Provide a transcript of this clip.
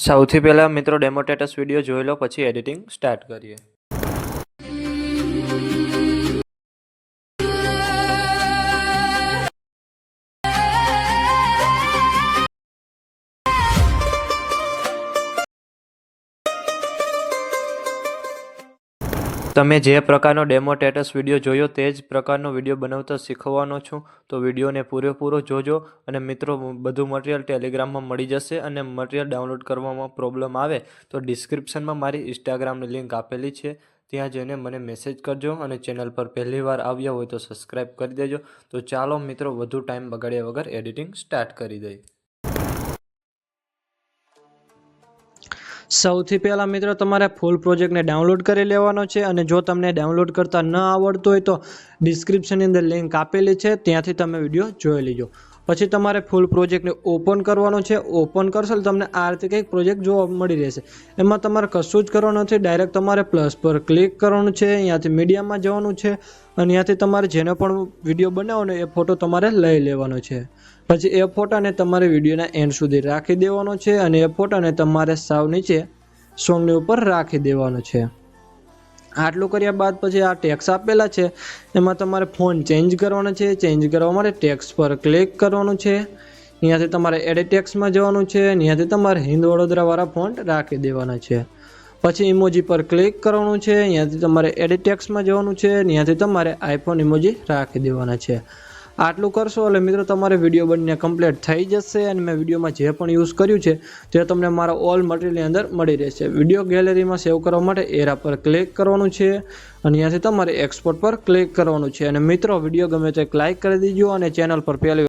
સૌથી પહેલાં મિત્રો ડેમો સ્ટેટસ વિડીયો જોઈ લો, પછી એડિટિંગ સ્ટાર્ટ કરીએ. તમે જે પ્રકારનો ડેમો સ્ટેટસ વિડીયો જોયો તે જ પ્રકારનો વિડીયો બનાવતા શીખવાનો છું, તો વિડીયોને પૂરેપૂરો જોજો. અને મિત્રો, બધું મટીરિયલ ટેલિગ્રામમાં મળી જશે. અને મટીરિયલ ડાઉનલોડ કરવામાં પ્રોબ્લેમ આવે તો ડિસ્ક્રિપ્શનમાં મારી ઇન્સ્ટાગ્રામની લિંક આપેલી છે, ત્યાં જઈને મને મેસેજ કરજો. અને ચેનલ પર પહેલી વાર આવ્યા હોય તો સબસ્ક્રાઈબ કરી દેજો. તો ચાલો મિત્રો, વધુ ટાઈમ બગાડ્યા વગર એડિટિંગ સ્ટાર્ટ કરી દઈએ. સૌથી પહેલાં મિત્રો, તમારે ફૂલ પ્રોજેક્ટને ડાઉનલોડ કરી લેવાનો છે. અને જો તમને ડાઉનલોડ કરતાં ન આવડતું હોય તો ડિસ્ક્રિપ્શનની અંદર લિંક આપેલી છે, ત્યાંથી તમે વિડીયો જોઈ લેજો. પછી તમારે ફૂલ પ્રોજેક્ટને ઓપન કરવાનો છે. ઓપન કરશો તો તમને આ રીતે કંઈક પ્રોજેક્ટ જોવા મળી રહેશે. એમાં તમારે કશું જ કરવાનું નથી, ડાયરેક્ટ તમારે પ્લસ પર ક્લિક કરવાનું છે. અહીંયાથી મીડિયામાં જવાનું છે અને અહીંયાથી તમારે જેનો પણ વિડીયો બનાવવાનો એ ફોટો તમારે લઈ લેવાનો છે. પછી એ ફોટાને તમારે વિડીયોના એન્ડ સુધી રાખી દેવાનો છે. અને એ ફોટાને તમારે સાવ નીચે સોંગની ઉપર રાખી દેવાનો છે. આટલું કર્યા બાદ પછી આ ટેક્સ આપેલા છે, એમાં તમારે ફોન્ટ ચેન્જ કરવાનો છે. ચેન્જ કરવા માટે ટેક્સ પર ક્લિક કરવાનું છે. અહીંયાથી તમારે એડિટ ટેક્સમાં જવાનું છે. અહીંયાથી તમારે હિન્દ વડોદરાવાળા ફોન્ટ રાખી દેવાના છે. પછી ઇમોજી પર ક્લિક કરવાનું છે. અહીંયાથી તમારે એડિટ ટેક્સમાં જવાનું છે. અહીંયાથી તમારે આઈફોન ઇમોજી રાખી દેવાના છે. આટલું કરશો એટલે મિત્રો તમારે વિડીયો બનીને કમ્પ્લીટ થઈ જશે. અને મેં વિડીયોમાં જે પણ યુઝ કર્યું છે તે તમને મારા ઓલ મટીરિયલની અંદર મળી રહેશે. વિડીયો ગેલેરીમાં સેવ કરવા માટે એરા પર ક્લિક કરવાનું છે. અને અહીંયાથી તમારે એક્સપોર્ટ પર ક્લિક કરવાનું છે. અને મિત્રો, વિડીયો ગમે તો એક લાઇક કરી દીજો. અને ચેનલ પર પહેલી